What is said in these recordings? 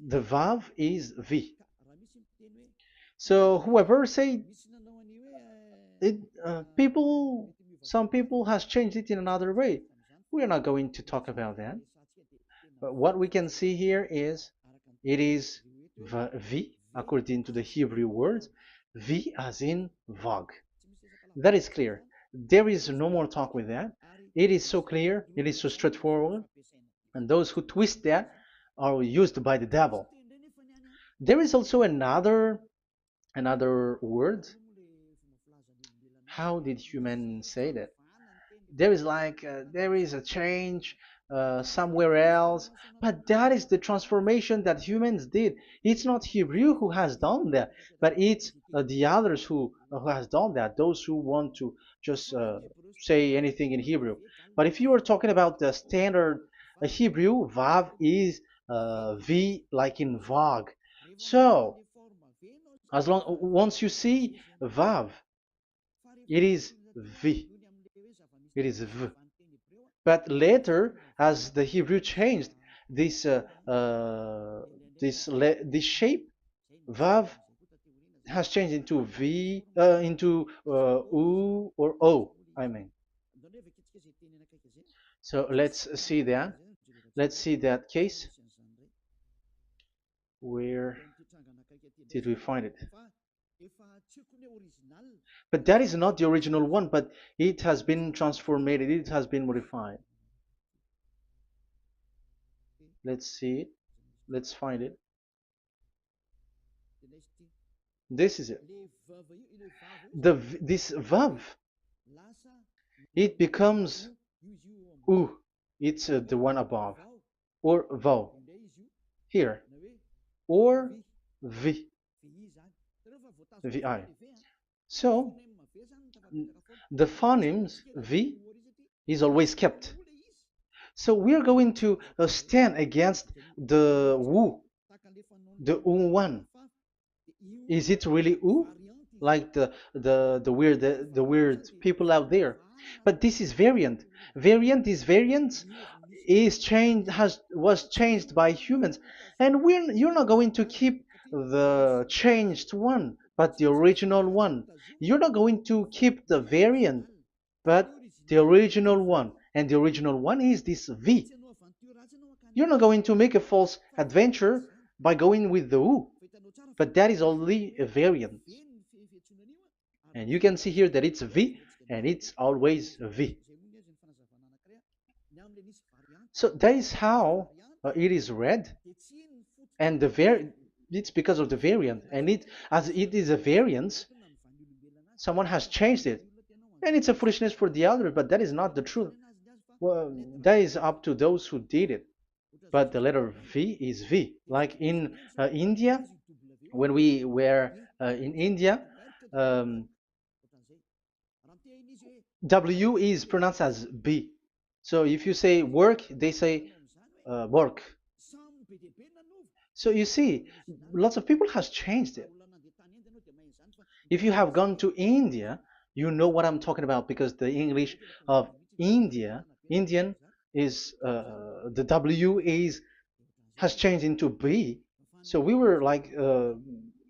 The Vav is V. So whoever say it, some people has changed it in another way. We are not going to talk about that. But what we can see here is it is V according to the Hebrew words, V as in Vag. That is clear. There is no more talk with that. It is so clear, it is so straightforward, and those who twist that are used by the devil. There is also another word. How did human say that? There is there is a change somewhere else, but that is the transformation that humans did. It's not Hebrew who has done that, but it's the others who has done that, those who want to just say anything in Hebrew. But if you are talking about the standard Hebrew, Vav is V like in Vag. So as long once you see Vav, it is V, it is V. But later, as the Hebrew changed, this this shape, Vav, has changed into V, into U or O. I mean, so let's see that. Let's see that case. Where did we find it? But that is not the original one, but it has been transformed, it has been modified. Let's see it. Let's find it. This is it. This vav, it becomes u. It's the one above, or vau here, or vi, vi. So the phonemes v is always kept. So we are going to stand against the wu, the u one. Is it really u? Like the weird people out there. But this is variant. Variants is changed was changed by humans, and you're not going to keep the changed one, but the original one. You're not going to keep the variant, but the original one, and the original one is this V. You're not going to make a false adventure by going with the U, but that is only a variant. And you can see here that it's V, and it's always a V. So that is how it is read, and it's because of the variant, and as it is a variance, someone has changed it, and it's a foolishness for the other, but that is not the truth. Well, that is up to those who did it. But the letter V is V. Like in India, when we were in India, um, W is pronounced as B. So if you say work, they say work. So you see, lots of people has changed it. If you have gone to India, you know what I'm talking about, because the English of Indian is the W is has changed into B. So we were like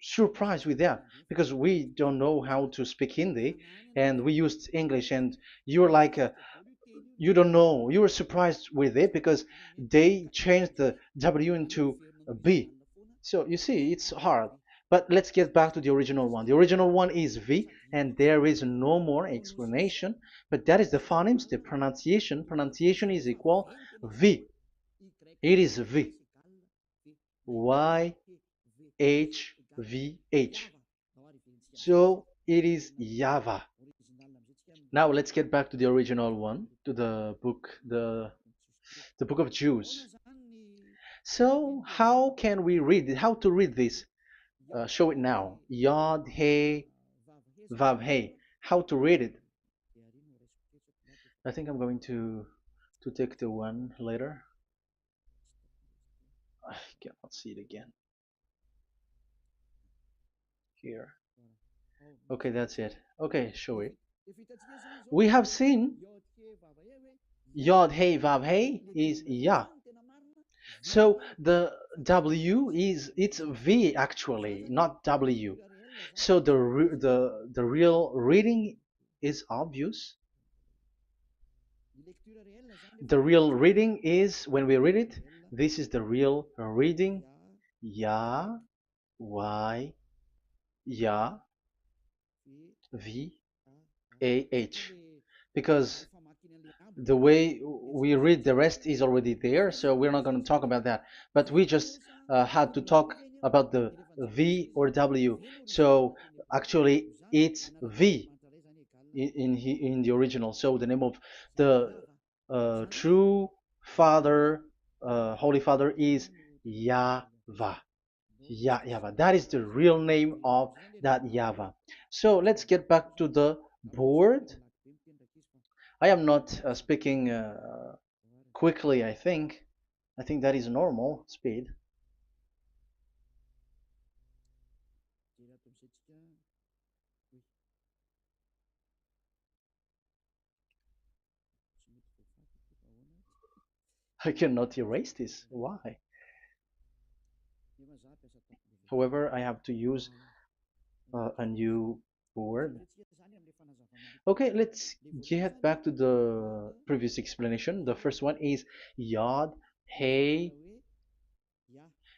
surprised with that, because we don't know how to speak Hindi, and we used English, and you're like you don't know, you were surprised with it because they changed the W into a B. So you see, it's hard. But let's get back to the original one. The original one is V, and there is no more explanation. But that is the phonemes, the pronunciation. Pronunciation is equal V. It is V. Y H V H. So it is YAHVAH. Now let's get back to the original one, to the book, the book of Jews. So how can we read it? How to read this? Show it now. Yod He Vav He. How to read it? I think I'm going to take the one later. I cannot see it again. Here. Okay, that's it. Okay, show it. We have seen Yod He Vav He is Yah. So the W is it's V actually, not W. So the real reading is obvious. The real reading is when we read it, this is the real reading. Ya, Y, Ya, V, A, H. Because the way we read the rest is already there, so we're not going to talk about that. But we just had to talk about the V or W. So actually, it's V in the original. So the name of the true Father, Holy Father, is YAHVAH. YAHVAH. That is the real name of that YAHVAH. So let's get back to the board. I am not speaking quickly, I think. I think that is normal speed. I cannot erase this. Why? However, I have to use a new board. Okay, let's get back to the previous explanation. The first one is Yod, Hey,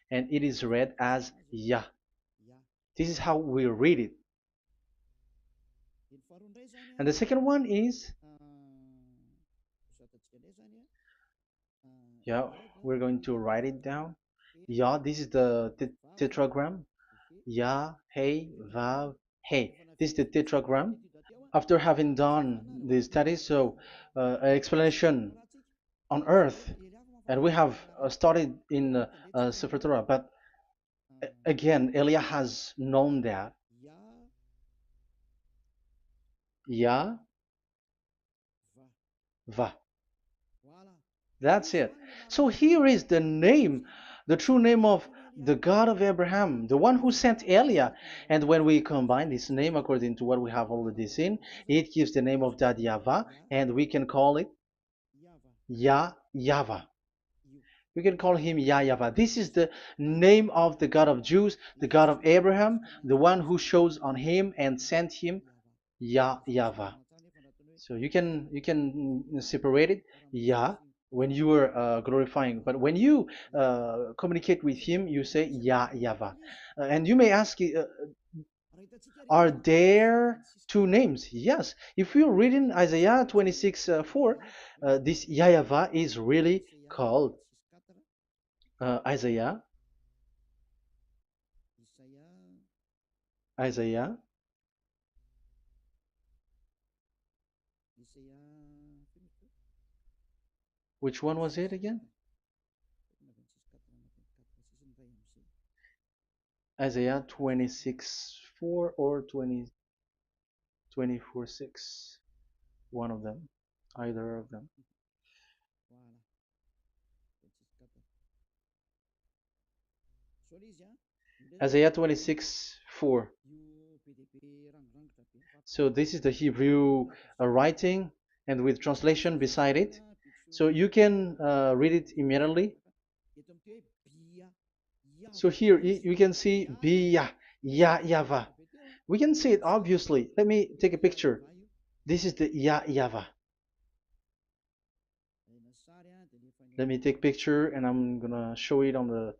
and it is read as Yah. This is how we read it. And the second one is, yeah, we're going to write it down. Yah, this is the tetragram. Yah, Hey, Vav, Hey. This is the tetragram. After having done the study, so an explanation on earth, and we have started in Sefer Torah, but again, Elia has known that. Yah, Va. That's it. So here is the name, the true name of the God of Abraham, the one who sent Elia. And when we combine this name according to what we have already seen, it gives the name of that Yahvah, and we can call it Yahvah. We can call him YAHVAH. This is the name of the God of Jews, the God of Abraham, the one who shows on him and sent him, YAHVAH. So you can separate it, Yah, when you are glorifying, but when you communicate with him, you say YAHVAH. And you may ask, are there two names? Yes. If you're reading Isaiah 26:4, this YAHVAH is really called Isaiah, Isaiah. Which one was it again? Isaiah 26:4 or 24:6. One of them, either of them. Isaiah 26:4. So this is the Hebrew writing, and with translation beside it. So you can read it immediately. So here you can see Biyah, YAHVAH. We can see it obviously. Let me take a picture. This is the YAHVAH. Let me take picture and I'm gonna show it on the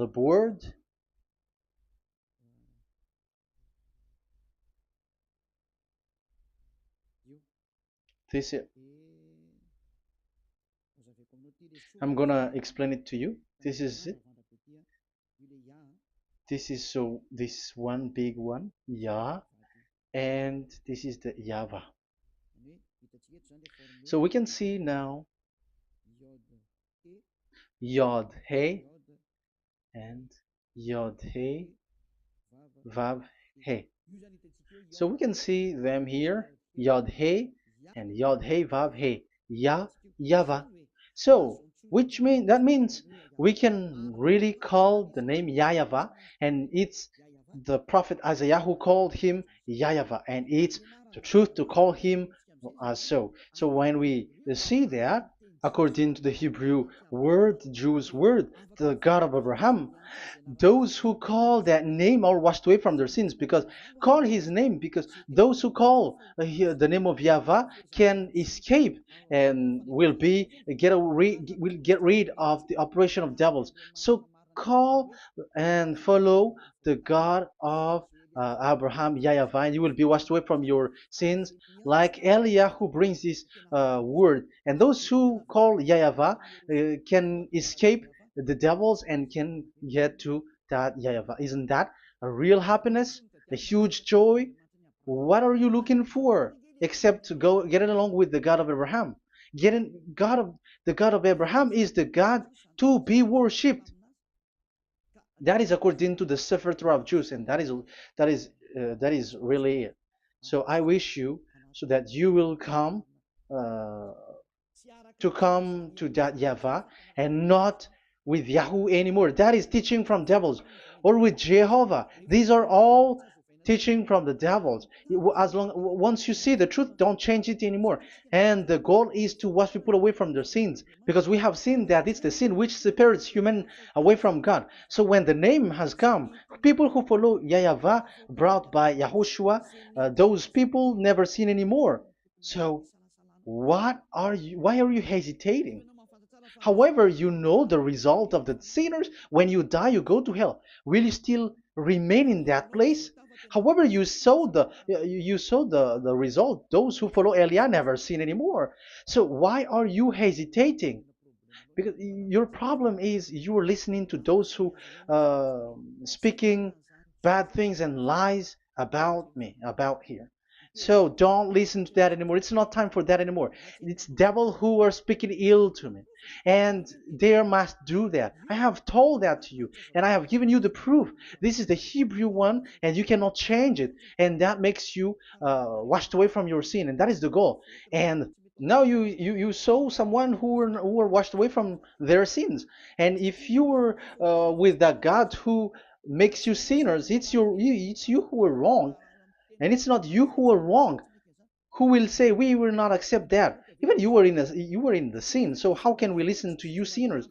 board. This is it. I'm gonna explain it to you. This is it. This is so this one big one, Yah, and this is the YAHVAH. So we can see now Yod He and Yod He Vav He. So we can see them here, Yod He and Yod He Vav He, YAHVAH. So which means we can really call the name YAHVAH, and it's the prophet Isaiah who called him YAHVAH, and it's the truth to call him as so. So when we see that, according to the Hebrew word, the Jewish word, the God of Abraham. Those who call that name are washed away from their sins, because call his name, because those who call the name of Yahweh can escape and will get rid of the operation of devils. So call and follow the God of Abraham, Yahweh, and you will be washed away from your sins, like Eliah who brings this word. And those who call Yahweh can escape the devils and can get to that Yahweh. Isn't that a real happiness, a huge joy? What are you looking for except to go getting along with the God of Abraham? Getting God of the God of Abraham is the God to be worshipped. That is according to the Sefer Torah of Jews, and that is really it. So I wish you so that you will uh, come to that Yahweh and not with Yahoo anymore. That is teaching from devils, or with Jehovah. These are all teaching from the devils. As long once you see the truth, don't change it anymore. And the goal is to wash people away from their sins, because we have seen that it's the sin which separates human away from God. So when the name has come, people who follow Yahweh brought by Yahushua, those people never sin anymore. So why are you hesitating? However, you know the result of the sinners. When you die, you go to hell. Will you still remain in that place? However, you saw the result. Those who follow Eliah never sin anymore. So why are you hesitating? Because your problem is you are listening to those who speaking bad things and lies about me, about here. So don't listen to that anymore. It's not time for that anymore. It's devil who are speaking ill to me, and they must do that. I have told that to you, and I have given you the proof. This is the Hebrew one, and you cannot change it, and that makes you washed away from your sin, and that is the goal. And now you saw someone who were washed away from their sins, and if you were with that God who makes you sinners, it's you who are wrong, and it's not you who are wrong. Who will say we will not accept that? Even you were in the sin, so how can we listen to you sinners?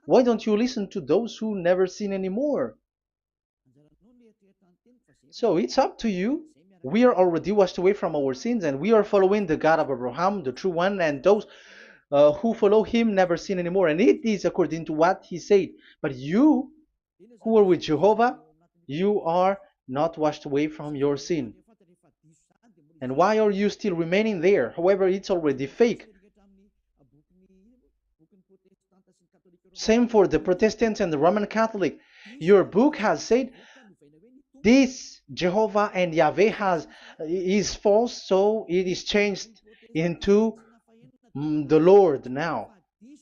Why don't you listen to those who never sin anymore? So it's up to you. We are already washed away from our sins, and we are following the God of Abraham, the true one, and those who follow him never sin anymore. And it is according to what he said. But you who are with Jehovah, you are not washed away from your sin. And why are you still remaining there? However, it's already fake. Same for the Protestants and the Roman Catholic. Your book has said this Jehovah and Yahweh is false, so it is changed into the Lord now.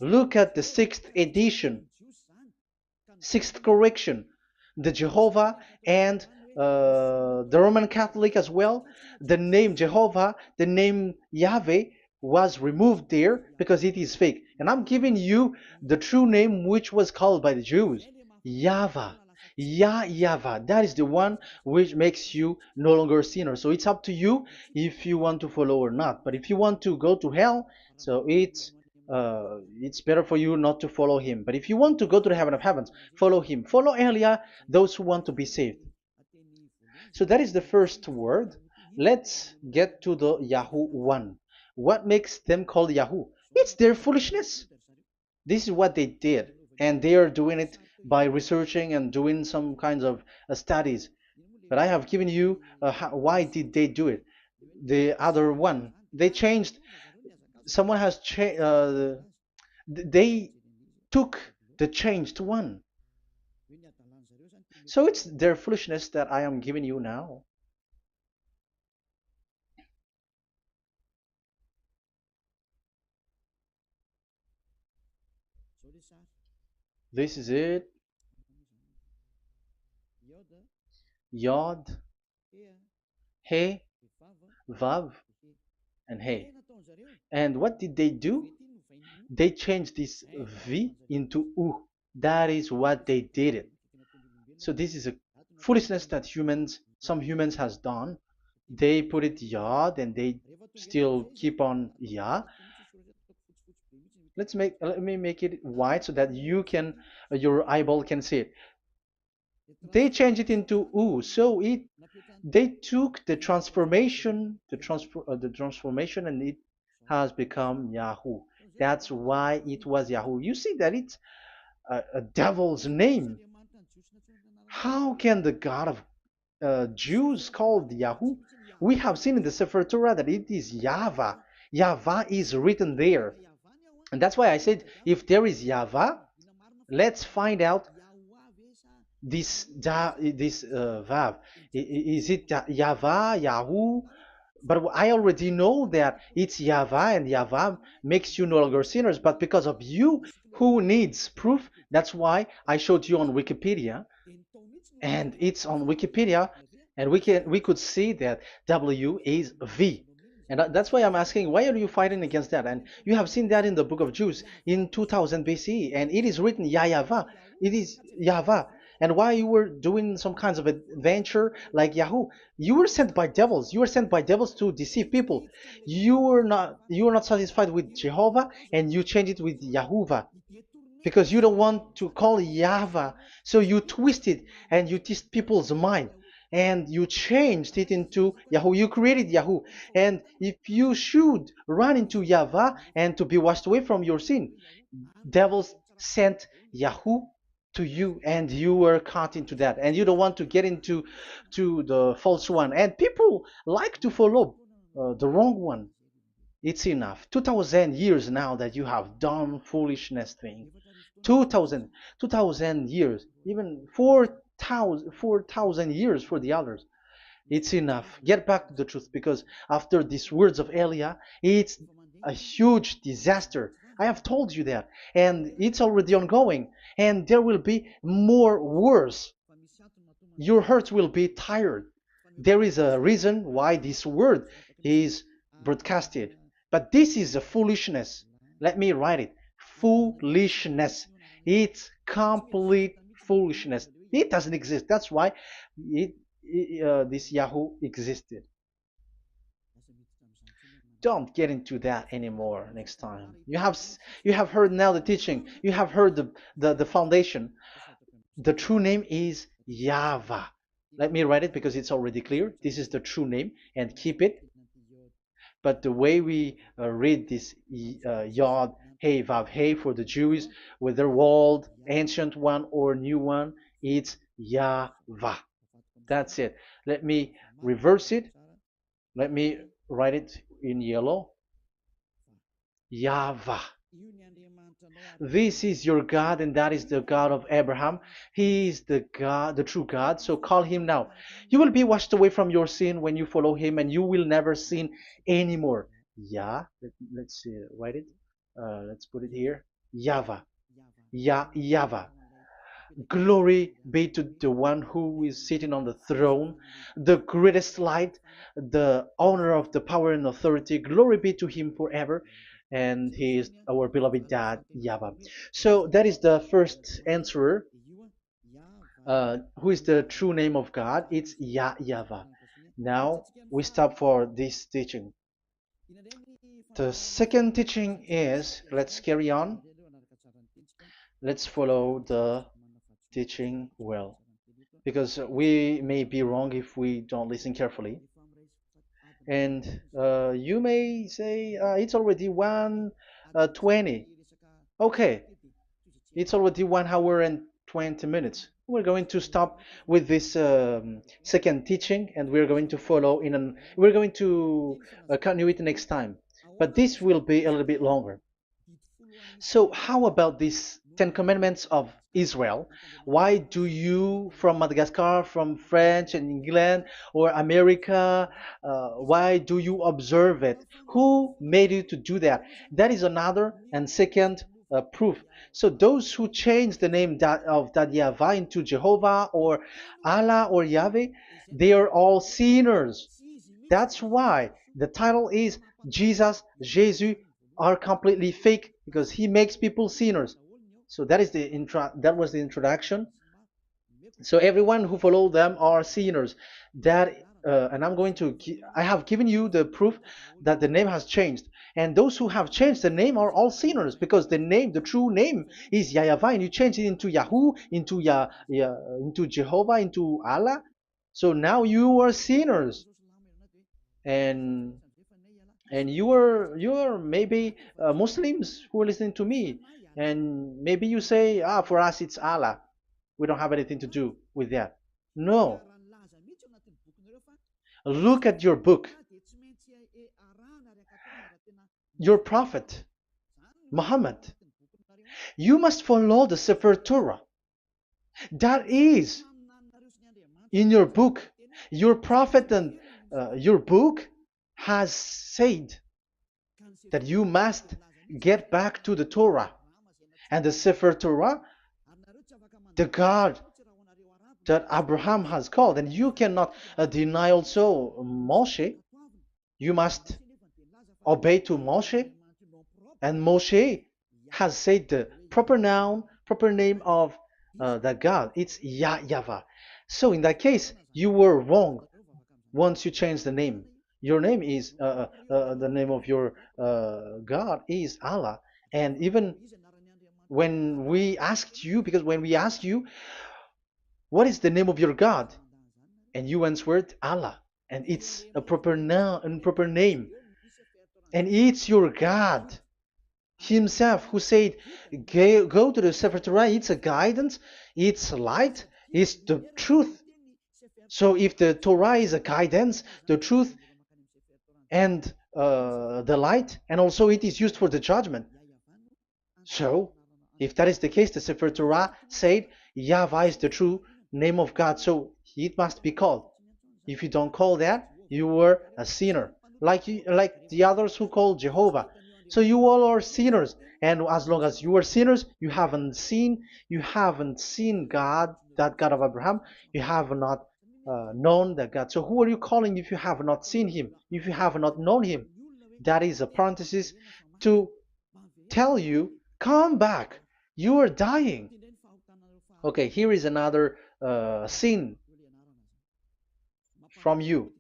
Look at the sixth edition, sixth correction. The Jehovah and the Roman Catholic as well. The name Jehovah, the name Yahweh was removed there because it is fake. And I'm giving you the true name which was called by the Jews, Yahvah. Yahvah. That is the one which makes you no longer a sinner. So it's up to you if you want to follow or not. But if you want to go to hell, so it's better for you not to follow him. But if you want to go to the heaven of heavens, follow him. Follow Elia, those who want to be saved. So that is the first word. Let's get to the Yahoo one. What makes them called Yahoo? It's their foolishness. This is what they did, and they are doing it by researching and doing some kinds of studies. But I have given you why did they do it. The other one, they changed. Someone has changed. They took the changed one. So it's their foolishness that I am giving you now. This is it. Yod, He, Vav, and He. And what did they do? They changed this V into U. That is what they did it. So this is a foolishness that some humans has done. They put it Yod and they still keep on Ya. Let me make it white so that you can your eyeball can see it. They changed it into U, so it they took the transformation, and it has become Yahoo. That's why it was Yahoo. You see that it's a devil's name. How can the God of Jews called Yahoo? We have seen in the Sefer Torah that it is Yahvah. Yahvah is written there. And that's why I said if there is Yahvah, let's find out this Vav. Is it Yahvah, Yahoo? But I already know that it's Yahvah, and Yahvah makes you no longer sinners. But because of you, who needs proof? That's why I showed you on Wikipedia, and it's on Wikipedia, and we could see that W is V. And that's why I'm asking, why are you fighting against that? And you have seen that in the book of Jude in 2000 BCE, and it is written Yahvah. It is Yahvah. And why you were doing some kinds of adventure like Yahoo? You were sent by devils. You were sent by devils to deceive people. You were not satisfied with Jehovah, and you changed it with Yahuwah because you don't want to call Yahweh. So you twist it and you twist people's mind and you changed it into Yahoo. You created Yahoo. And if you should run into Yahweh and to be washed away from your sin, devils sent Yahoo to you and you were caught into that and you don't want to get into the false one, and people like to follow the wrong one. It's enough. 2000 years now that you have done foolishness thing. 2000 years, even 4,000 years for the others. It's enough. Get back to the truth, because after these words of Elia, it's a huge disaster. I have told you that, and it's already ongoing, and there will be more worse. Your heart will be tired. There is a reason why this word is broadcasted. But this is a foolishness. Let me write it. Foolishness. It's complete foolishness. It doesn't exist. That's why this Yahoo existed. Don't get into that anymore next time. You have heard now the teaching. You have heard the foundation. The true name is Yahvah. Let me write it because it's already clear. This is the true name, and keep it. But the way we read this Yod, Hey, Vav, Hey for the Jews, whether old, ancient one or new one, it's Yahvah. That's it. Let me reverse it. Let me write it in yellow. Yahvah. This is your God, and that is the God of Abraham. He is the God, the true God. So call him now. You will be washed away from your sin when you follow him, and you will never sin anymore. Let's see, write it. Let's put it here. Yahvah. Yahvah. Glory be to the one who is sitting on the throne, the greatest light, the owner of the power and authority. Glory be to him forever. And he is our beloved dad, Yahweh. So that is the first answer. Who is the true name of God? It's Yahweh. Now we stop for this teaching. The second teaching is, let's carry on. Let's follow the teaching well, because we may be wrong if we don't listen carefully. And you may say it's already 1:20. Okay, it's already 1 hour and 20 minutes. We're going to stop with this second teaching, and we're going to follow we're going to continue it next time. But this will be a little bit longer. So how about these 10 commandments of Israel? Why do you from Madagascar, from French and England or America, why do you observe it? Who made you to do that? That is another and second proof. So those who change the name of Yahweh into Jehovah or Allah or Yahweh, they are all sinners. That's why the title is Jesus are completely fake, because he makes people sinners. So that was the introduction. So everyone who follow them are sinners. And I have given you the proof that the name has changed. And those who have changed the name are all sinners, because the name, the true name, is YAHVAH, and you change it into Yahoo, into into Jehovah, into Allah. So now you are sinners, and you are maybe Muslims who are listening to me, and maybe you say, ah, for us it's Allah. We don't have anything to do with that. No, look at your book, your prophet Muhammad. You must follow the Sefer Torah. That is in your book. Your prophet and your book has said that you must get back to the Torah. And the Sefer Torah, the God that Abraham has called. And you cannot deny also Moshe. You must obey to Moshe. And Moshe has said the proper noun, proper name of the God. It's YAHVAH. So in that case, you were wrong once you change the name. Your name is, the name of your God is Allah. And even when we asked you, because when we asked you, what is the name of your God? And you answered Allah. And it's a proper noun and proper name. And it's your God Himself who said, go to the Sefer Torah. It's a guidance, it's light, it's the truth. So if the Torah is a guidance, the truth, and the light, and also it is used for the judgment. So if that is the case, the Sefer Torah said YAHVAH is the true name of God, so it must be called. If you don't call that, you were a sinner, like the others who call Jehovah. So you all are sinners, and as long as you are sinners, you haven't seen God, that God of Abraham. You have not known that God. So who are you calling if you have not seen Him? If you have not known Him? That is a parenthesis to tell you, come back. You are dying. Okay, here is another sin from you.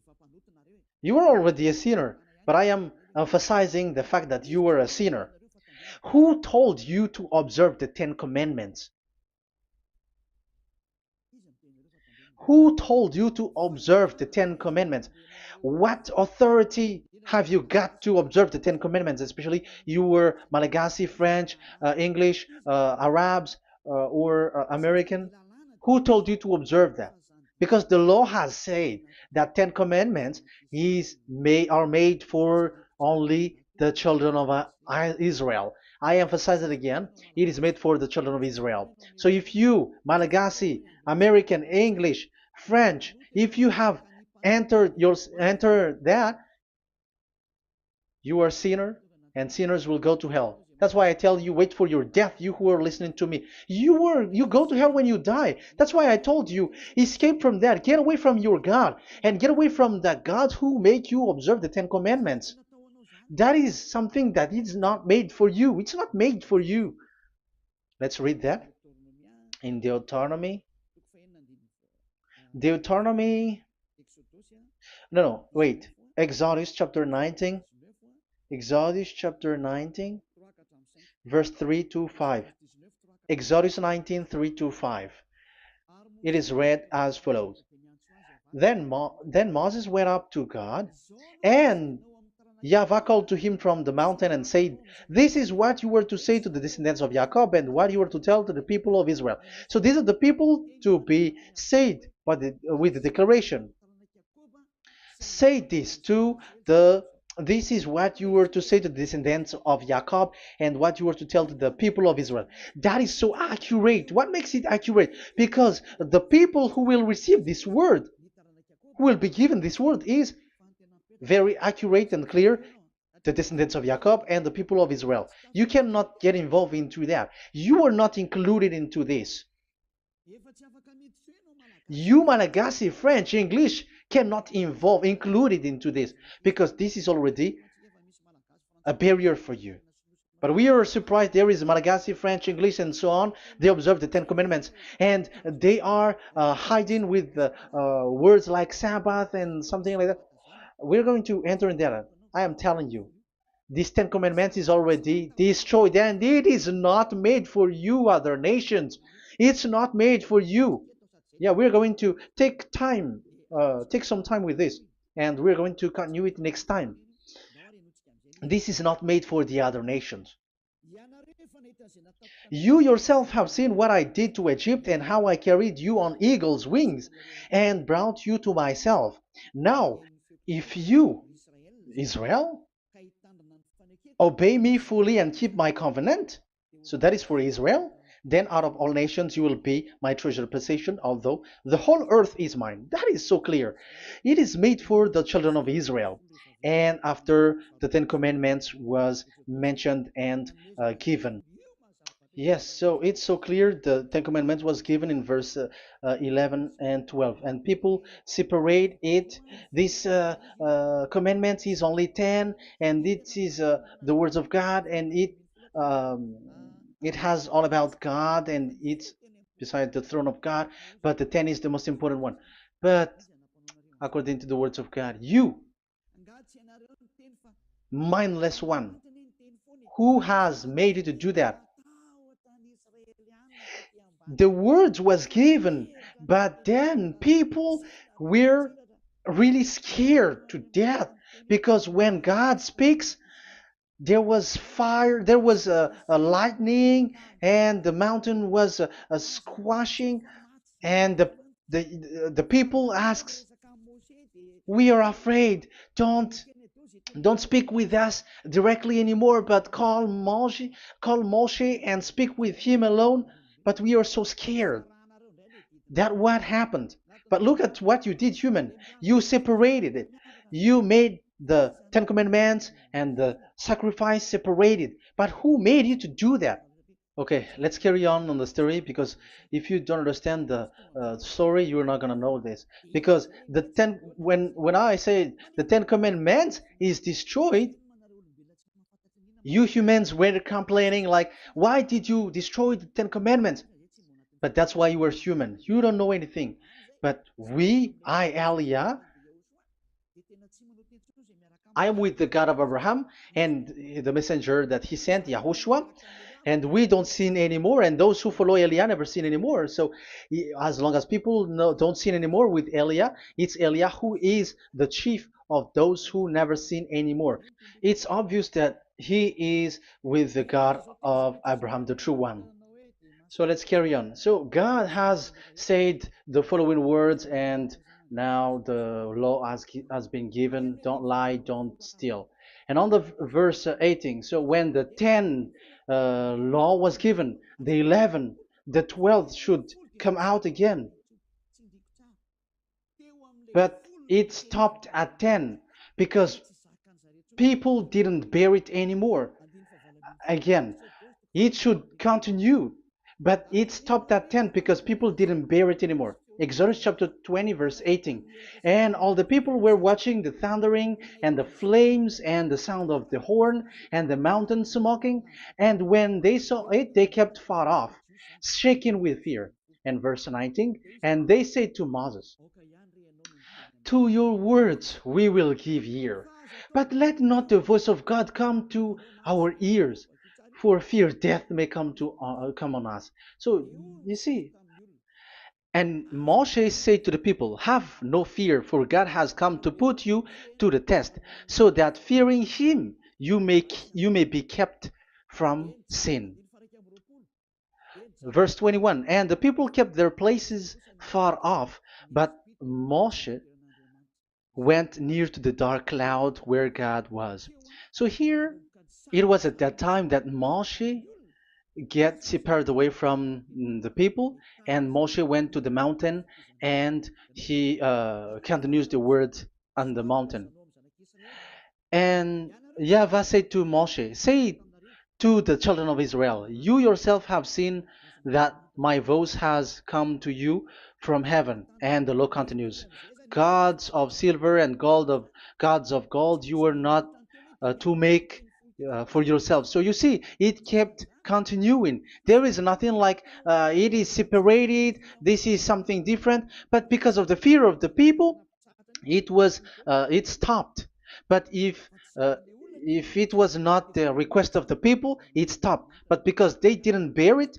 You are already a sinner, but I am emphasizing the fact that you were a sinner. Who told you to observe the 10 Commandments? Who told you to observe the 10 Commandments? What authority have you got to observe the 10 Commandments? Especially you were Malagasy, French, English, Arabs, or American. Who told you to observe that? Because the law has said that 10 Commandments are made for only the children of Israel. I emphasize it again. It is made for the children of Israel. So if you, Malagasy, American, English, French, if you have entered that, you are a sinner, and sinners will go to hell. That's why I tell you, wait for your death, you who are listening to me. You go to hell when you die. That's why I told you, escape from that. Get away from your God, and get away from the God who made you observe the 10 Commandments. That is something that is not made for you. It's not made for you. Let's read that in Deuteronomy. No, wait. Exodus chapter 19. Exodus chapter 19, verse 3 to 5. Exodus 19, 3 to 5. It is read as follows. Then Moses went up to God, and YAHVAH called to him from the mountain and said, this is what you were to say to the descendants of Jacob, and what you were to tell to the people of Israel. So these are the people to be saved with the declaration. Say this this is what you were to say to the descendants of Jacob, and what you were to tell to the people of Israel. That is so accurate. What makes it accurate? Because the people who will receive this word, who will be given this word, is very accurate and clear. The descendants of Jacob and the people of Israel. You cannot get involved into that. You are not included into this. You, Malagasy, French, English, cannot included into this, because this is already a barrier for you. But we are surprised there is Malagasy, French, English, and so on. They observe the 10 Commandments, and they are hiding with words like Sabbath and something like that. We're going to enter in that. I am telling you, This Ten Commandments is already destroyed, and it is not made for you, other nations. It's not made for you. Yeah, we're going to take some time with this, and we're going to continue it next time. This is not made for the other nations. You yourself have seen what I did to Egypt and how I carried you on eagle's wings and brought you to myself. Now, if you, Israel, obey me fully and keep my covenant, so that is for Israel, then out of all nations you will be my treasured possession, although the whole earth is mine. That is so clear. It is made for the children of Israel. And after the Ten Commandments was mentioned and given. Yes, so it's so clear. The Ten Commandments was given in verse 11 and 12, and people separate it. This commandment is only 10, and this is the words of God, and um, it has all about God, and it's beside the throne of God. But the 10 is the most important one. But according to the words of God, you, mindless one, who has made you to do that? The words was given, but then people were really scared to death because when God speaks, there was fire, there was a lightning, and the mountain was a squashing, and the people asks, "We are afraid. Don't speak with us directly anymore, but call Moshe and speak with him alone." But we are so scared. That what happened. But look at what you did, human. You separated it. You made the Ten Commandments and the sacrifice separated. But who made you to do that? Okay, let's carry on the story because if you don't understand the story, you're not gonna know this. Because when I say the Ten Commandments is destroyed, you humans were complaining like, why did you destroy the Ten Commandments? But that's why you were human. You don't know anything. But Elia, I am with the God of Abraham and the messenger that he sent, YAHOSHUAH, and we don't sin anymore. And those who follow Elia never sin anymore. So as long as people don't sin anymore with Elia, it's Elia who is the chief of those who never sin anymore. It's obvious that he is with the God of Abraham, the true one. So let's carry on. So God has said the following words, and now the law has been given: don't lie, don't steal. And on the verse 18, so when the 10 law was given, the 11, the 12th should come out again. But it stopped at 10 because people didn't bear it anymore. Again, it should continue, but it stopped at 10 because people didn't bear it anymore. Exodus chapter 20, verse 18. And all the people were watching the thundering and the flames and the sound of the horn and the mountain smoking. And when they saw it, they kept far off, shaking with fear. And verse 19, and they said to Moses, to your words we will give ear, but let not the voice of God come to our ears, for fear death may come on us. So you see, and Moshe said to the people, have no fear, for God has come to put you to the test, so that fearing him you may be kept from sin. Verse 21, and the people kept their places far off, but Moshe went near to the dark cloud where God was. So here, it was at that time that Moshe get separated away from the people, and Moshe went to the mountain, and he continues the word on the mountain. And YAHVAH said to Moshe, say to the children of Israel, you yourself have seen that my voice has come to you from heaven. And the law continues, gods of silver and gods of gold you were not to make for yourself. So you see, it kept continuing. There is nothing like it is separated, this is something different, but because of the fear of the people, it stopped. But if if it was not the request of the people, it stopped. But because they didn't bear it,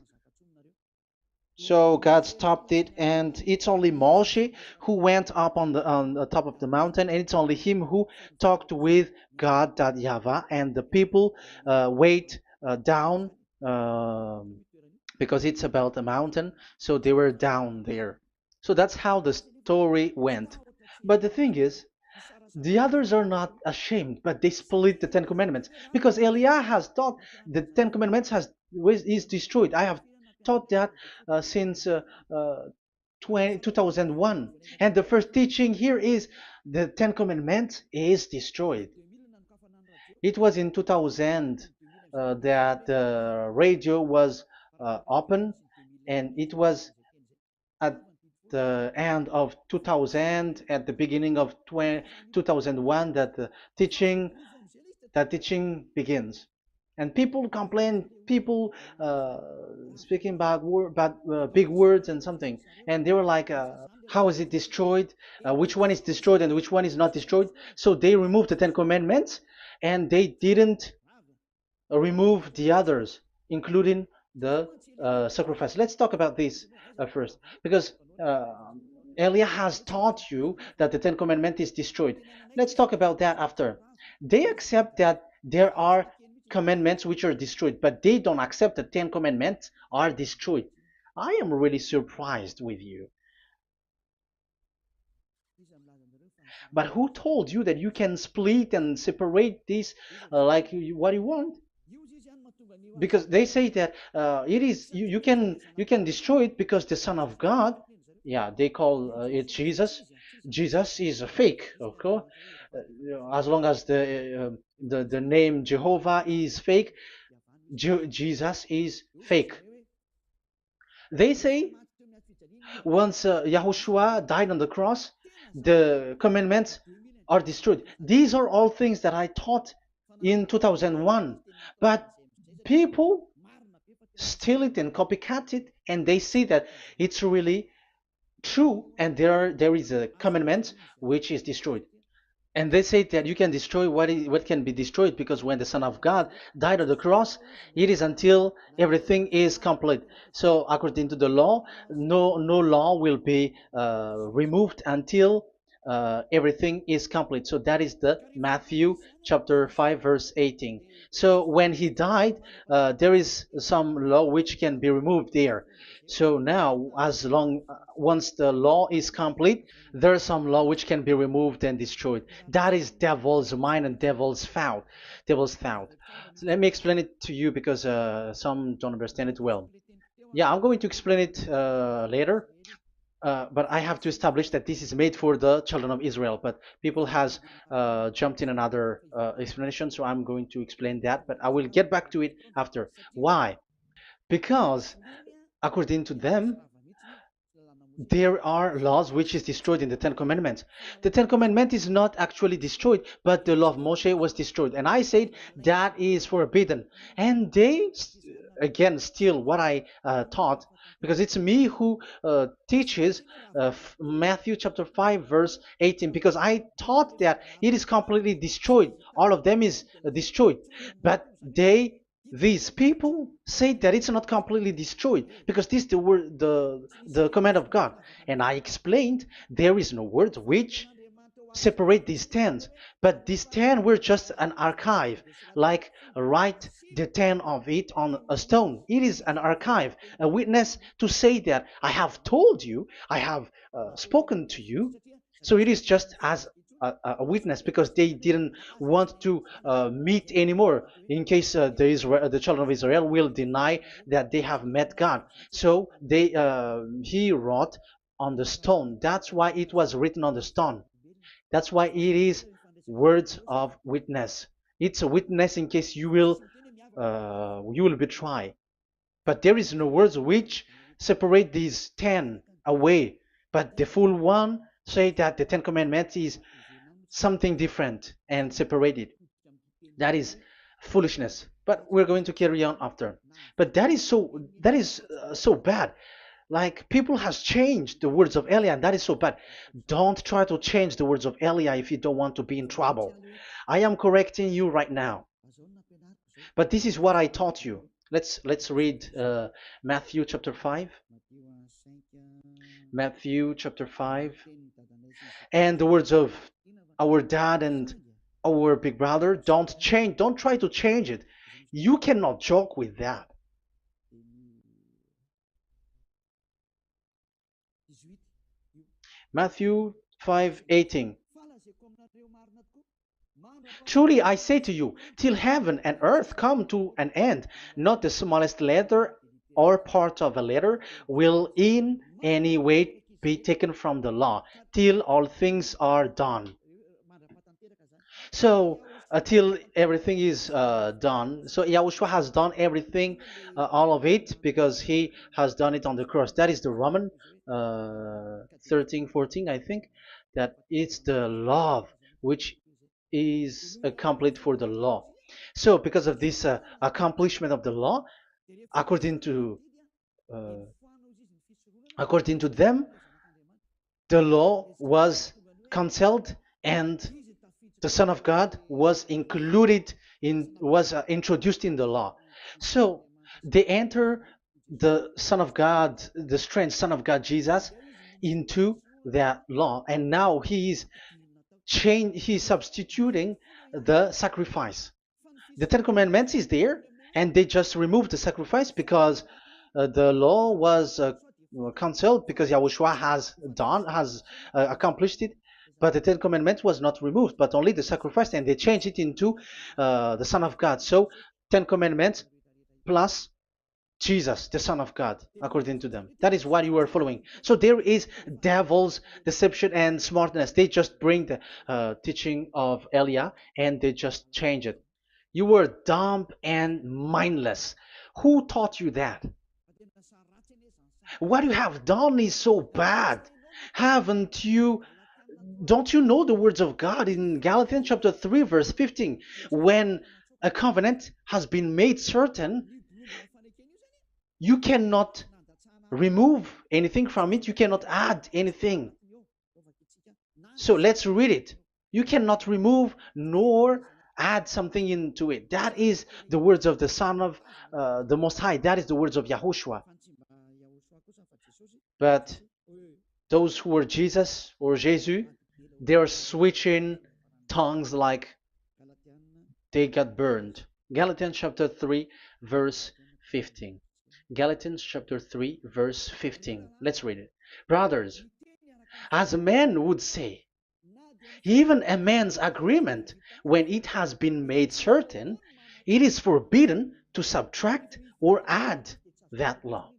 so God stopped it, and it's only Moshe who went up on the top of the mountain, and it's only him who talked with God, that YAHVAH, and the people wait down, because it's about a mountain, so they were down there. So that's how the story went. But the thing is, the others are not ashamed, but they split the Ten Commandments because Eliah has taught the Ten Commandments is destroyed. I have taught that since uh, 2001, and the first teaching here is the Ten Commandments is destroyed. It was in 2000 that the radio was open, and it was at the end of 2000, at the beginning of 2001, that the teaching that teaching begins. And people complain, people uh, speaking bad big words and something, and they were like, how is it destroyed, which one is destroyed and which one is not destroyed. So they removed the Ten Commandments, and they didn't remove the others, including the sacrifice. Let's talk about this first, because Elia has taught you that the Ten Commandments is destroyed. Let's talk about that after. They accept that there are commandments which are destroyed, but they don't accept that 10 commandments are destroyed. I am really surprised with you. But who told you that you can split and separate this like what you want? Because they say that it is you can destroy it because the Son of God, yeah, they call it Jesus. Jesus is a fake, of course. As long as the name Jehovah is fake, Jesus is fake. They say once Yahushua died on the cross, the commandments are destroyed. These are all things that I taught in 2001, but people steal it and copycat it, and they see that it's really true, and there is a commandment which is destroyed. And they say that you can destroy what can be destroyed, because when the Son of God died on the cross, it is until everything is complete. So according to the law, no law will be removed until everything is complete. So that is the Matthew chapter 5 verse 18. So when he died, there is some law which can be removed there. So now, as long once the law is complete, there is some law which can be removed and destroyed. That is devil's mind and devil's thought. Devil's thought. So let me explain it to you, because some don't understand it well. Yeah, I'm going to explain it later. But I have to establish that this is made for the children of Israel. But people has jumped in another explanation, so I'm going to explain that. But I will get back to it after. Why? Because according to them, there are laws which is destroyed in the Ten Commandments. The Ten Commandment is not actually destroyed, but the law of Moshe was destroyed. And I said that is forbidden. And they again steal what I taught, because it's me who teaches Matthew chapter 5 verse 18, because I taught that it is completely destroyed. All of them is destroyed. But these people say that it's not completely destroyed, because this is the word, the command of God. And I explained there is no word which separate these tens, but these 10 were just an archive, like write the 10 of it on a stone. It is an archive, a witness to say that I have told you, I have spoken to you. So it is just as a witness, because they didn't want to meet anymore, in case the children of Israel will deny that they have met God. So he wrote on the stone. That's why it was written on the stone. That's why it is words of witness. It's a witness in case you will betray. But there is no words which separate these 10 away. But the full one say that the Ten Commandments is something different and separated. That is foolishness. But we're going to carry on after. But that is so bad. Like people has changed the words of Elia, and that is so bad. Don't try to change the words of Elia if you don't want to be in trouble. I am correcting you right now. But this is what I taught you. Let's read Matthew chapter 5. Matthew chapter 5. And the words of our dad and our big brother, don't try to change it. You cannot joke with that. Matthew 5:18. Truly I say to you, till heaven and earth come to an end, not the smallest letter or part of a letter will in any way be taken from the law, till all things are done. So until everything is done, so Yahushua has done everything, all of it, because he has done it on the cross. That is the Roman 13, 14, I think, that it's the love which is complete for the law. So because of this accomplishment of the law, according to uh, according to them, the law was cancelled and the Son of God was included in was introduced in the law. So they enter the Son of God, the strange Son of God Jesus, into that law, and now he is he's substituting the sacrifice. The Ten Commandments is there, and they just removed the sacrifice because the law was cancelled because Yahushua has accomplished it. But the Ten Commandments was not removed, but only the sacrifice, and they changed it into the Son of God. So Ten Commandments plus Jesus, the Son of God, according to them. That is what you are following. So there is devil's deception and smartness. They just bring the teaching of Elia and they just change it. You were dumb and mindless. Who taught you that? What you have done is so bad. Haven't you? Don't you know the words of God in Galatians chapter 3, verse 15? When a covenant has been made certain, you cannot remove anything from it. You cannot add anything. So let's read it. You cannot remove nor add something into it. That is the words of the Son of the Most High. That is the words of Yahushua. But those who were Jesus or Jesus, they are switching tongues like they got burned. Galatians chapter 3, verse 15. Galatians chapter 3, verse 15. Let's read it. Brothers, as a man would say, even a man's agreement, when it has been made certain, it is forbidden to subtract or add that law.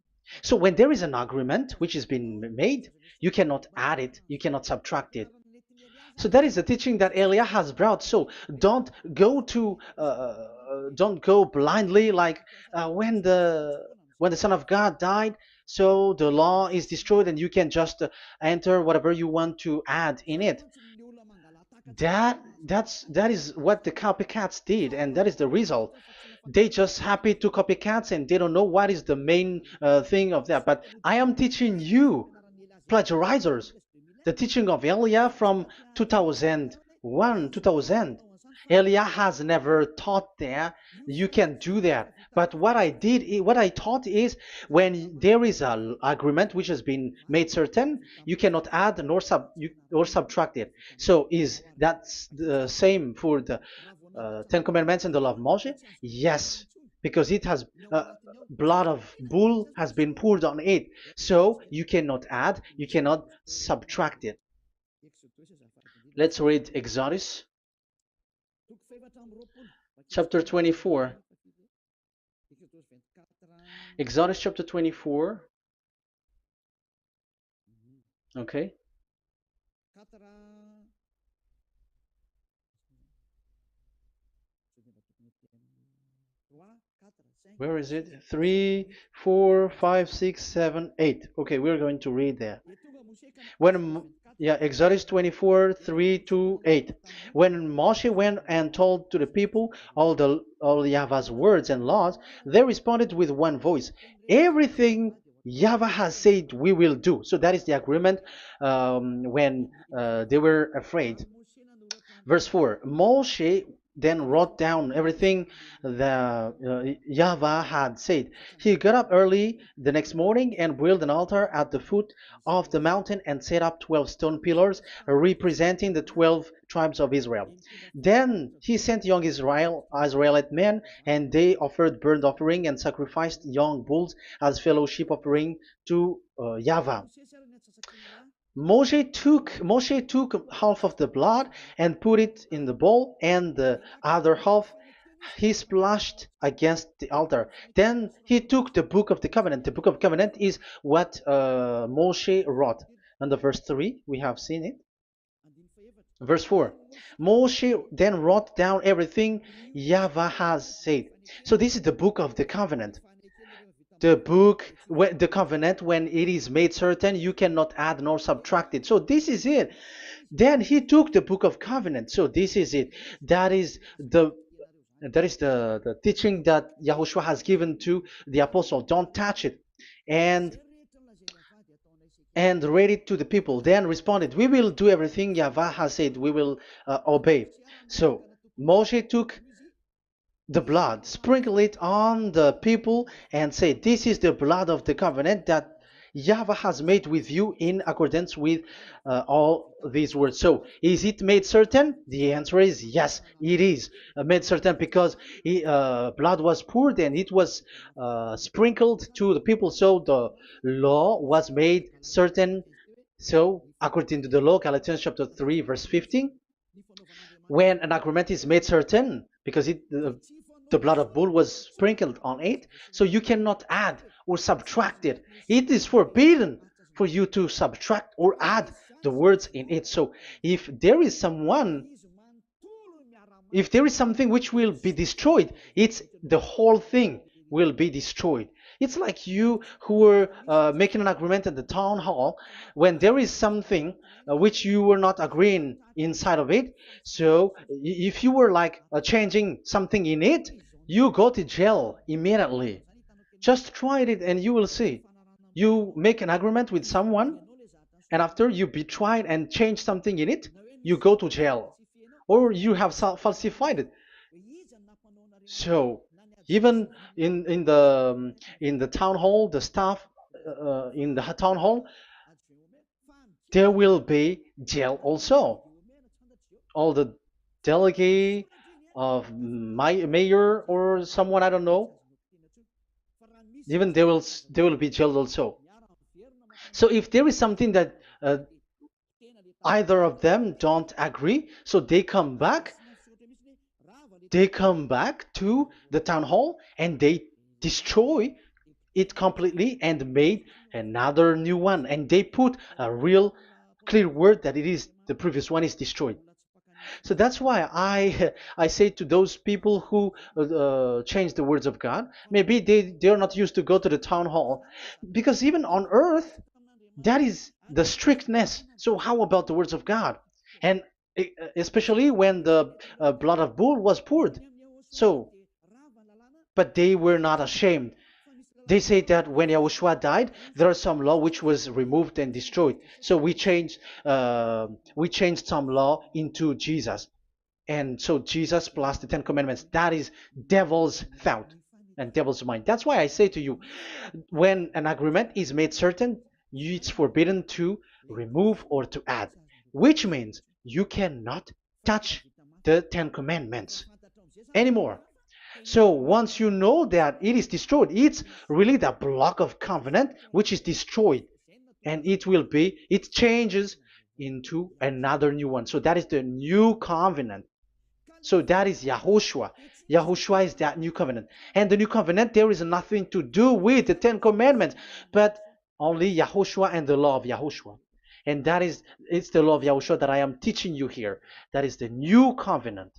So when there is an agreement which has been made, you cannot add it, you cannot subtract it. So that is the teaching that Elia has brought. So don't go blindly like when the Son of God died. So the law is destroyed, and you can just enter whatever you want to add in it. That is what the copycats did, and that is the result. They just happy to copycats, and they don't know what is the main thing of that. But I am teaching you, plagiarizers, the teaching of Elia from 2001, 2000. Elia has never taught that you can do that. But what I taught is when there is an agreement which has been made certain, you cannot add or subtract it. So is that the same for the Ten Commandments and the law of Moshe? Yes, because it has blood of bull has been poured on it. So you cannot add, you cannot subtract it. Let's read Exodus chapter 24. Exodus chapter 24. Okay. Where is it? 3, 4, 5, 6, 7, 8. Okay, we're going to read that. Exodus 24, 3 to 8. When Moshe went and told to the people all Yahvah's words and laws, they responded with one voice, everything YAHVAH has said we will do. So that is the agreement when they were afraid. Verse 4, Moshe then wrote down everything the YAHVAH had said. He got up early the next morning and built an altar at the foot of the mountain and set up 12 stone pillars representing the 12 tribes of Israel. Then he sent young Israelite men, and they offered burnt offering and sacrificed young bulls as fellowship offering to YAHVAH. Moshe took half of the blood and put it in the bowl, and the other half he splashed against the altar. Then he took the book of the covenant. The book of covenant is what Moshe wrote. And the verse 3, we have seen it. Verse 4, Moshe then wrote down everything YAHVAH has said. So this is the book of the covenant. The covenant, when it is made certain, you cannot add nor subtract it. So this is it. Then he took the book of covenant. So this is it. That is the teaching that Yahushua has given to the apostle. Don't touch it. And read it to the people. Then responded, we will do everything YAHVAH has said. We will obey. So Moshe took the blood, sprinkle it on the people, and say, this is the blood of the covenant that YAHVAH has made with you in accordance with all these words. So, is it made certain? The answer is yes, it is made certain, because blood was poured and it was sprinkled to the people. So, the law was made certain. So, according to the law, Galatians chapter 3, verse 15, when an agreement is made certain, because the blood of bull was sprinkled on it, so you cannot add or subtract it. It is forbidden for you to subtract or add the words in it. So if there is something which will be destroyed, it's the whole thing will be destroyed. It's like you who were making an agreement at the town hall, when there is something which you were not agreeing inside of it. So if you were like changing something in it, you go to jail immediately. Just try it and you will see. You make an agreement with someone, and after you betray and change something in it, you go to jail, or you have falsified it. So even in the town hall, the staff in the town hall, there will be jail also. All the delegate of my mayor or someone, I don't know, even they will be jailed also. So if there is something that either of them don't agree, so they come back to the town hall and they destroy it completely and made another new one, and they put a real clear word that it is the previous one is destroyed. So that's why I say to those people who change the words of God, maybe they are not used to go to the town hall, because even on earth that is the strictness. So how about the words of God? And especially when the blood of bull was poured. So, but they were not ashamed. They say that when Yahushua died, there are some law which was removed and destroyed. So we changed some law into Jesus, and so Jesus plus the Ten Commandments. That is devil's thought and devil's mind. That's why I say to you, when an agreement is made certain, it's forbidden to remove or to add, which means you cannot touch the Ten Commandments anymore. So once you know that it is destroyed, it's really the block of covenant which is destroyed, and it changes into another new one. So that is the new covenant. So that is Yahushua. Yahushua is that new covenant. And the new covenant, there is nothing to do with the Ten Commandments, but only Yahushua and the law of Yahushua. And it's the law of Yahushua that I am teaching you here. That is the new covenant.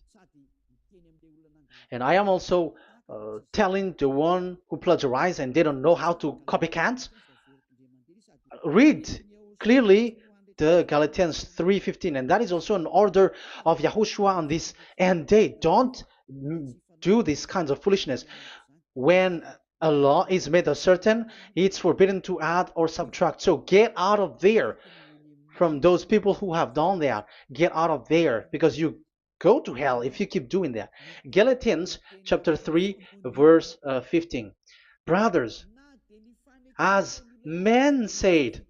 And I am also telling the one who plagiarize and they don't know how to copycat, read clearly the Galatians 3:15, and that is also an order of Yahushua on this end day. Don't do these kinds of foolishness. When A law is made certain, it's forbidden to add or subtract. So get out of there from those people who have done that. Get out of there because you go to hell if you keep doing that. Galatians chapter 3, verse 15. Brothers, as men said,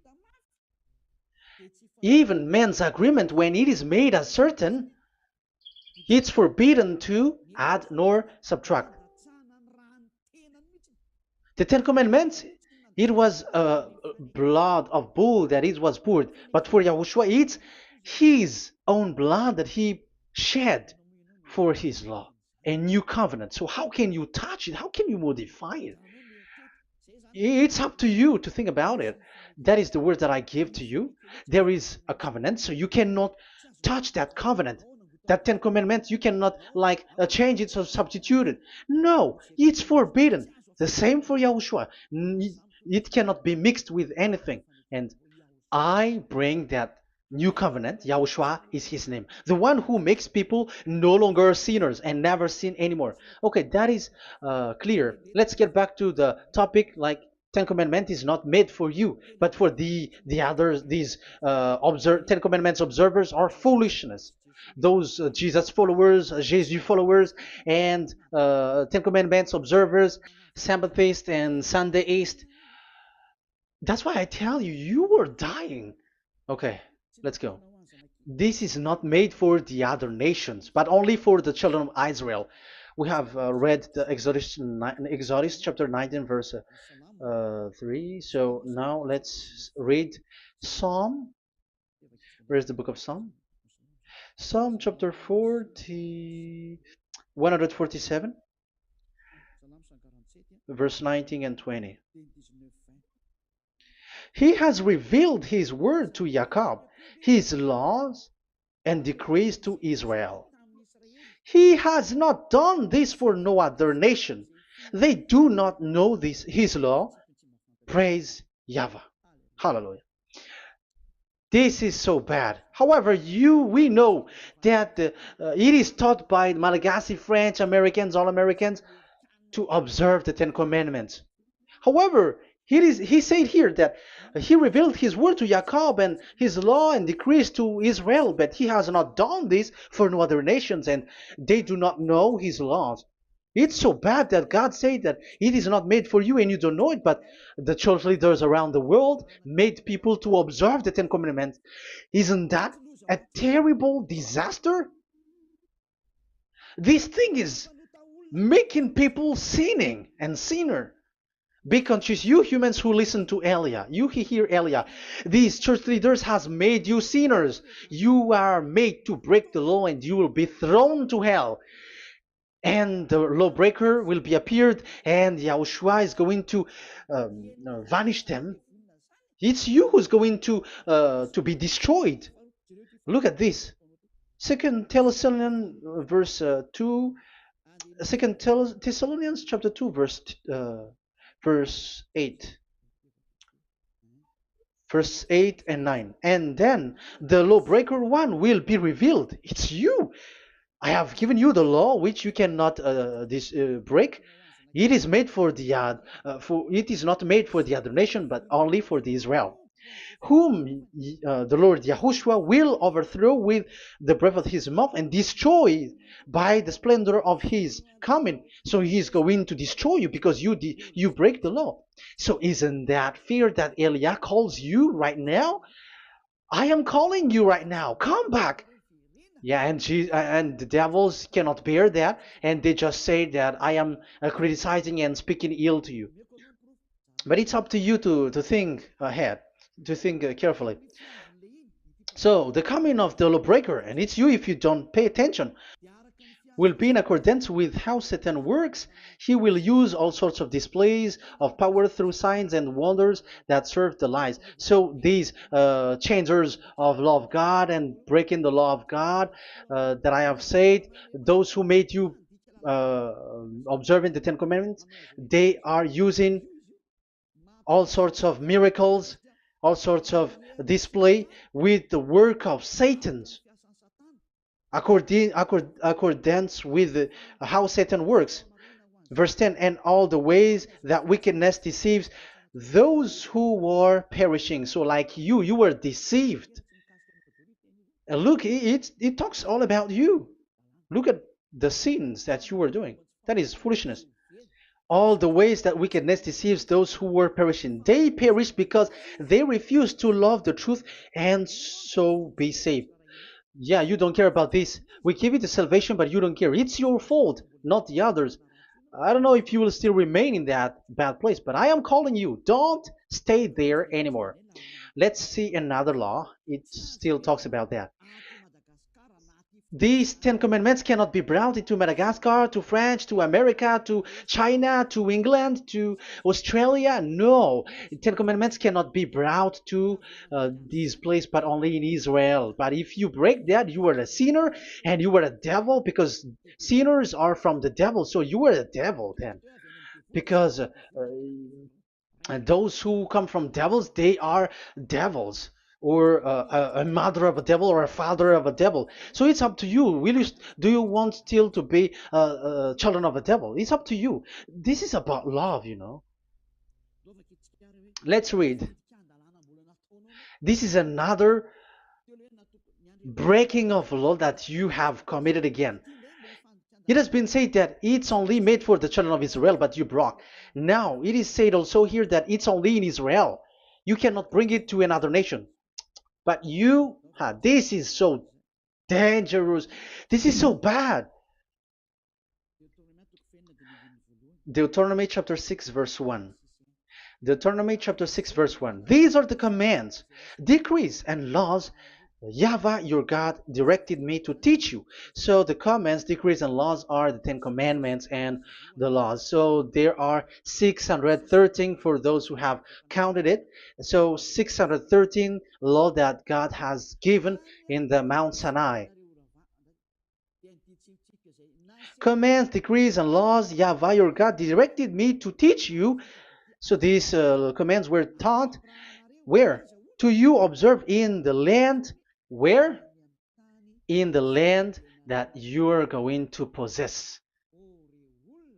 even men's agreement, when it is made as certain, it's forbidden to add nor subtract. The Ten Commandments, it was blood of bull that it was poured. But for Yahushua, it's his own blood that he shed for his law, a new covenant. So how can you touch it? How can you modify it? It's up to you to think about it. That is the word that I give to you. There is a covenant, so you cannot touch that covenant. That Ten Commandments, you cannot like change it or substitute it. No, it's forbidden. The same for Yahushua. It cannot be mixed with anything. And I bring that new covenant. Yahushua is his name. The one who makes people no longer sinners and never sin anymore. Okay, that is clear. Let's get back to the topic. Like Ten Commandments is not made for you, but for the others. These Ten Commandments observers are foolishness. Those Jesus followers, Jesus followers, and Ten Commandments observers, Sabbathists and Sundayist. That's why I tell you, you are dying. Okay, let's go. This is not made for the other nations, but only for the children of Israel. We have read the Exodus chapter 19, verse 3. So now let's read Psalm. Where's the book of Psalm? Psalm chapter 147, verse 19 and 20. He has revealed his word to Jacob, his laws and decrees to Israel. He has not done this for no other nation. They do not know this his law. Praise YAHVAH. Hallelujah. This is so bad. However, we know that it is taught by Malagasy, French, Americans, all Americans to observe the Ten Commandments. However, he said here that he revealed his word to Jacob and his law and decrees to Israel, but he has not done this for no other nations, and they do not know his laws. It's so bad that God said that it is not made for you and you don't know it, but the church leaders around the world made people to observe the Ten Commandments. Isn't that a terrible disaster? This thing is making people sinning and sinner. Be conscious, you humans who listen to Elia, you hear Elia, these church leaders has made you sinners. You are made to break the law and you will be thrown to hell. And the lawbreaker will be appeared and Yahushua is going to vanish them. It's you who's going to be destroyed. Look at this. Second Thessalonians verse 2. Second Thessalonians chapter 2 verse 8. Verse 8 and 9. And then the lawbreaker one will be revealed. It's you. I have given you the law which you cannot break. It is made for it is not made for the other nation, but only for the Israel, whom the Lord Yahushua will overthrow with the breath of his mouth and destroy by the splendor of his coming. So he is going to destroy you because you break the law. So isn't that fear that Elia calls you right now? I am calling you right now. Come back. Yeah, and the devils cannot bear that, and they just say that I am criticizing and speaking ill to you. But it's up to you to think ahead, to think carefully. So the coming of the lawbreaker, and it's you if you don't pay attention, will be in accordance with how Satan works. He will use all sorts of displays of power through signs and wonders that serve the lies. So these changers of law of God and breaking the law of God that I have said, those who made you observing the Ten Commandments, they are using all sorts of miracles, all sorts of display with the work of Satan's. Accordance with how Satan works. Verse 10, and all the ways that wickedness deceives those who were perishing. So like you were deceived. And look, it talks all about you. Look at the sins that you were doing. That is foolishness. All the ways that wickedness deceives those who were perishing. They perish because they refuse to love the truth and so be saved. Yeah, you don't care about this. We give you the salvation, but you don't care. It's your fault, not the others. I don't know if you will still remain in that bad place, but I am calling you. Don't stay there anymore. Let's see another law. It still talks about that. These Ten Commandments cannot be brought into Madagascar, to France, to America, to China, to England, to Australia. No, Ten Commandments cannot be brought to these places, but only in Israel. But if you break that, you are a sinner and you are a devil, because sinners are from the devil. So you are a devil then, because and those who come from devils, they are devils, or a mother of a devil, or a father of a devil. So it's up to you. Do you want still to be children of a devil? It's up to you. This is about love. Let's read. This is another breaking of law that you have committed again. It has been said that it's only made for the children of Israel, but you broke. Now, it is said also here that it's only in Israel. You cannot bring it to another nation. But this is so dangerous. This is so bad. Deuteronomy chapter 6, verse 1. Deuteronomy chapter 6, verse 1. These are the commands, decrees, and laws YAHVAH your God directed me to teach you. So the commands, decrees, and laws are the Ten Commandments and the laws. So there are 613 for those who have counted it. So 613 law that God has given in the Mount Sinai. Commands, decrees, and laws YAHVAH your God directed me to teach you. So these commands were taught where? To you observe in the land. Where? In the land that you are going to possess.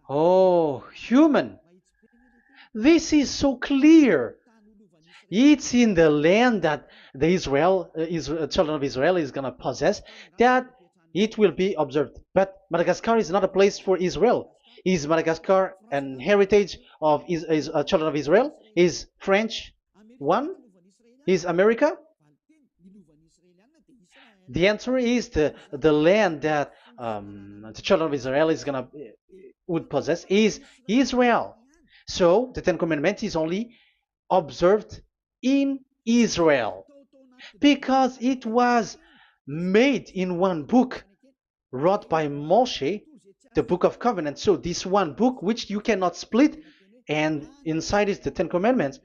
Oh, human. This is so clear. It's in the land that the children of Israel is going to possess, that it will be observed. But Madagascar is not a place for Israel. Is Madagascar an heritage of children of Israel? Is French one? Is America? The answer is the land that the children of Israel would possess is Israel. So the Ten Commandments is only observed in Israel, because it was made in one book wrote by Moshe, the Book of Covenant. So this one book, which you cannot split, and inside is the Ten Commandments.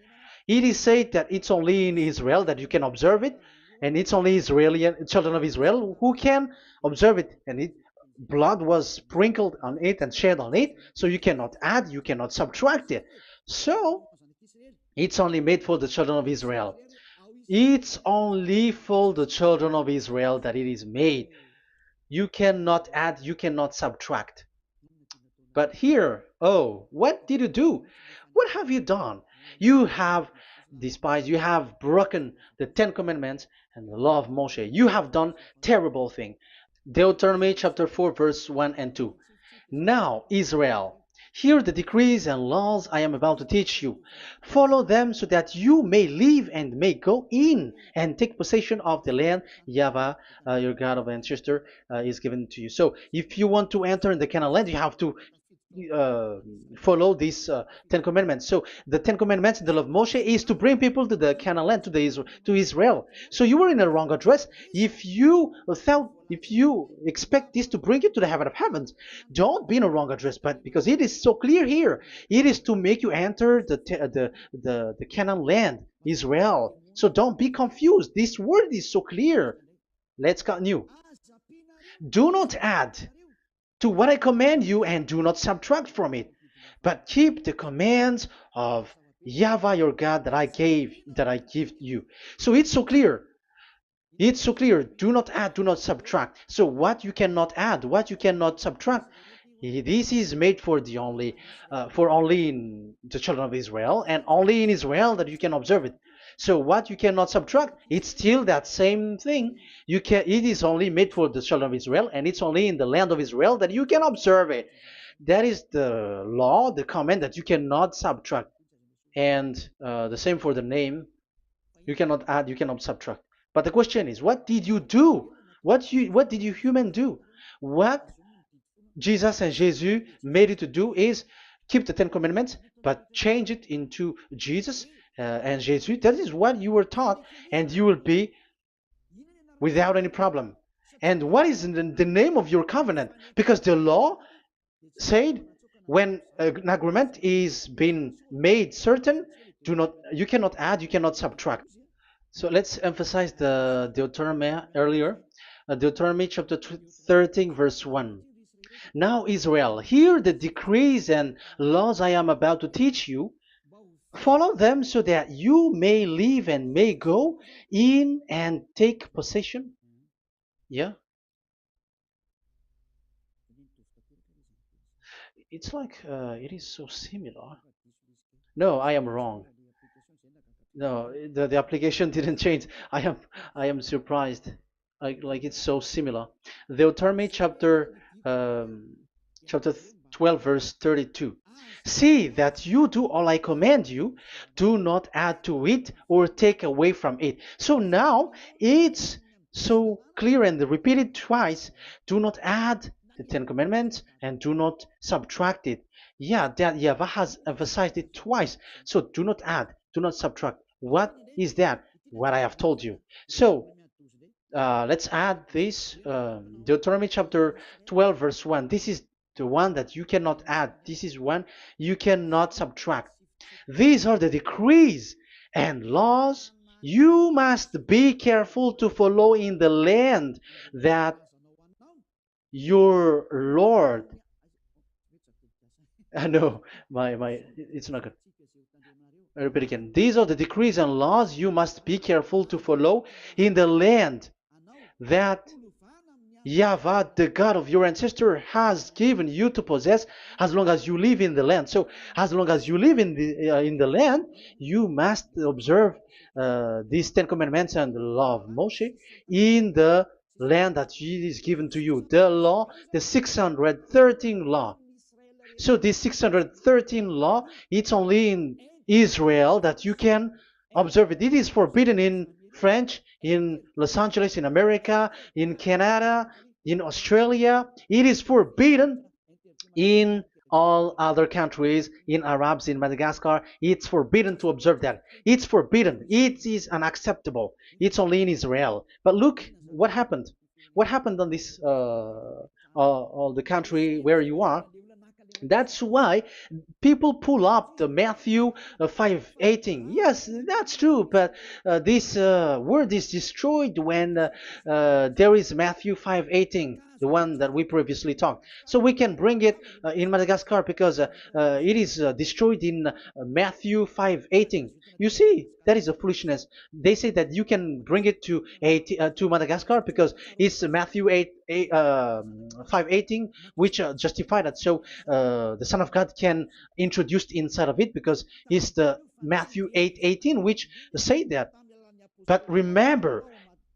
It is said that it's only in Israel that you can observe it, and it's only children of Israel who can observe it. And blood was sprinkled on it and shed on it, so you cannot add, you cannot subtract it. So it's only made for the children of Israel. It's only for the children of Israel that it is made. You cannot add, you cannot subtract. But here, what did you do? What have you done? You have despised, you have broken the Ten Commandments and the law of Moshe. You have done terrible thing. Deuteronomy chapter 4, verse 1 and 2. Now, Israel, hear the decrees and laws I am about to teach you. Follow them so that you may live and may go in and take possession of the land YAHVAH, your God of ancestor, is given to you. So if you want to enter in the Canaan land, you have to follow these Ten Commandments. So the Ten Commandments, the law of Moshe, is to bring people to the Canaan land, to Israel. So you were in the wrong address. If you expect this to bring you to the heaven of heavens, don't be in a wrong address. But because it is so clear here, it is to make you enter the Canaan land, Israel. So don't be confused. This word is so clear. Let's continue. Do not add to what I command you, and do not subtract from it, but keep the commands of YAHVAH your God that I give you. So it's so clear. It's so clear. Do not add, do not subtract. So what you cannot add, what you cannot subtract, This is made for the only for only in the children of Israel, and only in Israel that you can observe it. So what you cannot subtract, it's still that same thing. You can. It is only made for the children of Israel, and it's only in the land of Israel that you can observe it. That is the law, the command that you cannot subtract. And the same for the name. You cannot add, you cannot subtract. But the question is, what did you do? What did you human do? What Jesus and Jesus made you to do is keep the Ten Commandments, but change it into Jesus and Jesus. That is what you were taught, and you will be without any problem. And what is the name of your covenant? Because the law said when an agreement is being made certain, do not you cannot add, you cannot subtract. So let's emphasize the Deuteronomy earlier. Deuteronomy chapter 13, verse 1. Now, Israel, hear the decrees and laws I am about to teach you. Follow them so that you may live and may go in and take possession. Yeah, it's like it is so similar. No, I am wrong. No, the application didn't change. I am surprised. Like it's so similar. Deuteronomy um, chapter 12 verse 32. See that you do all I command you, do not add to it or take away from it. So now it's so clear and repeated twice. Do not add the Ten Commandments and do not subtract it. Yeah, that Yahweh has emphasized it twice. So do not add, do not subtract. What is that? What I have told you. So let's add this Deuteronomy chapter 12, verse 1. This is the one that you cannot add. This is one you cannot subtract. These are the decrees and laws you must be careful to follow in the land that your Lord. No, it's not good. I repeat again. These are the decrees and laws you must be careful to follow in the land that Yahweh, the God of your ancestor, has given you to possess as long as you live in the land. So, as long as you live in the land, you must observe these Ten Commandments and the law of Moshe in the land that is given to you. The law, the 613 law. So this 613 law, it's only in Israel that you can observe it. It is forbidden in French, in Los Angeles, in America, in Canada, in Australia. It is forbidden in all other countries, in Arabs, in Madagascar. It's forbidden to observe that. It's forbidden. It is unacceptable. It's only in Israel. But look what happened. What happened on this all the country where you are? That's why people pull up the Matthew 5:18. Yes, that's true, but this word is destroyed when there is Matthew 5:18, the one that we previously talked. So we can bring it in Madagascar because it is destroyed in Matthew 5:18. You see, that is a foolishness. They say that you can bring it to Madagascar because it's Matthew 5:18, which justify that. So the Son of God can introduce inside of it because it's the Matthew 8:18 which say that. But remember,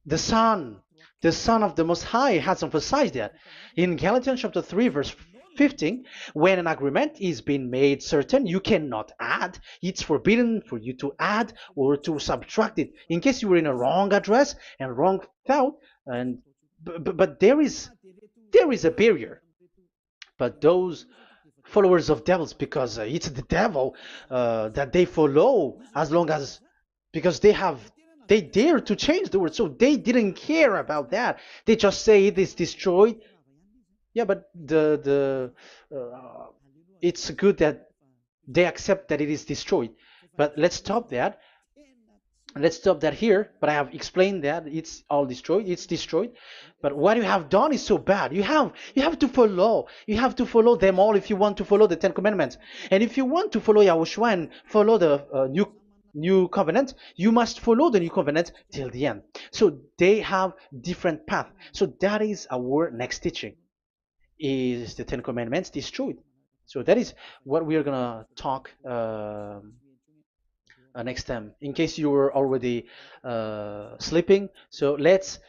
the Son, the Son of the Most High has emphasized that in Galatians chapter 3 verse 15, when an agreement is being made certain, you cannot add. It's forbidden for you to add or to subtract it. In case you were in a wrong address and wrong thought, and but there is a barrier. But those followers of devils, because it's the devil that they follow, as long as because they dare to change the word, so they didn't care about that. They just say it is destroyed. Yeah, but the it's good that they accept that it is destroyed. But let's stop that here. But I have explained that it's all destroyed. It's destroyed. But what you have done is so bad. You have to follow. You have to follow them all if you want to follow the Ten Commandments. And if you want to follow Yahushua and follow the new covenant, you must follow the new covenant till the end. So they have different path. So that is our next teaching. is the Ten Commandments destroyed. So that is what we are gonna talk next time. In case you were already sleeping, so let's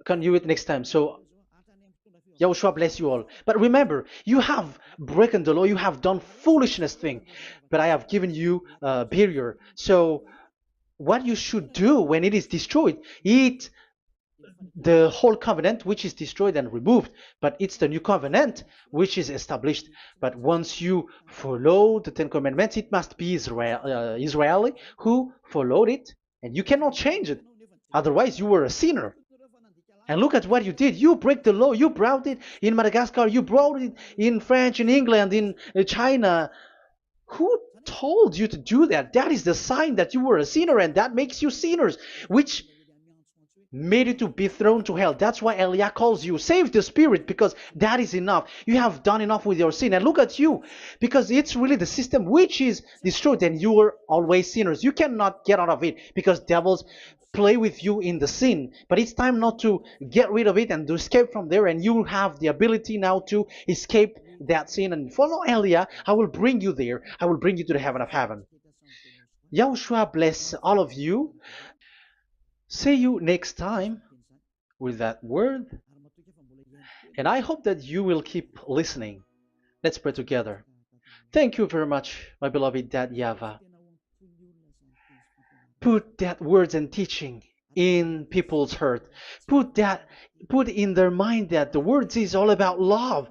continue it next time. So Yahushua bless you all. But remember, you have broken the law, you have done foolishness thing, but I have given you a barrier. So what you should do when it is destroyed, eat the whole covenant which is destroyed and removed, but it's the new covenant which is established. But once you follow the Ten Commandments, it must be Israeli who followed it, and you cannot change it. Otherwise, you were a sinner. And look at what you did. You break the law. You brought it in Madagascar. You brought it in France, in England, in China. Who told you to do that? That is the sign that you were a sinner, and that makes you sinners, which made you to be thrown to hell. That's why Elia calls you, save the spirit, because that is enough. You have done enough with your sin. And look at you, because it's really the system which is destroyed, and you are always sinners. You cannot get out of it because devils play with you in the sin. But it's time not to get rid of it and to escape from there, and you have the ability now to escape that sin and follow Elia. I will bring you there. I will bring you to the heaven of heaven. Yahushua bless all of you. See you next time with that word. And I hope that you will keep listening. Let's pray together. Thank you very much, my beloved Dad YAHVAH. Put that words and teaching in people's heart. Put in their mind that the words is all about love.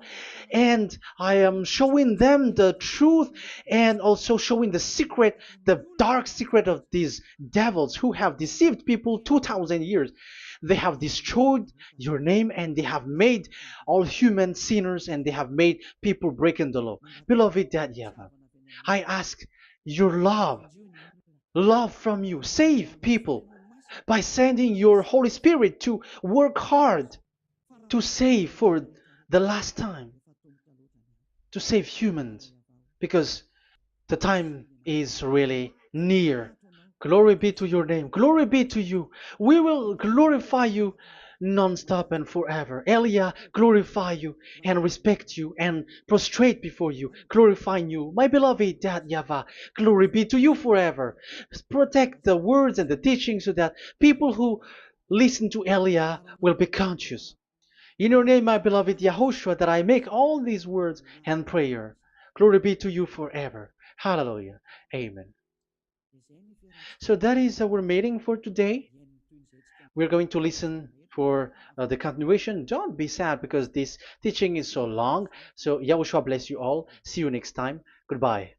And I am showing them the truth and also showing the secret, the dark secret of these devils who have deceived people 2,000 years. They have destroyed your name, and they have made all human sinners, and they have made people breaking the law. Beloved Dad YAHVAH, I ask your love from you. Save people by sending your Holy Spirit to work hard to save for the last time, to save humans, because the time is really near. Glory be to your name. Glory be to you. We will glorify you non-stop and forever. Elia, glorify you and respect you and prostrate before you, glorifying you. My beloved Dad YAHVAH, glory be to you forever. Protect the words and the teaching so that people who listen to Elia will be conscious. In your name, my beloved YAHOSHUAH, that I make all these words and prayer. Glory be to you forever. Hallelujah. Amen. So that is our meeting for today. We're going to listen for the continuation. Don't be sad because this teaching is so long. So Yahushua bless you all. See you next time. Goodbye.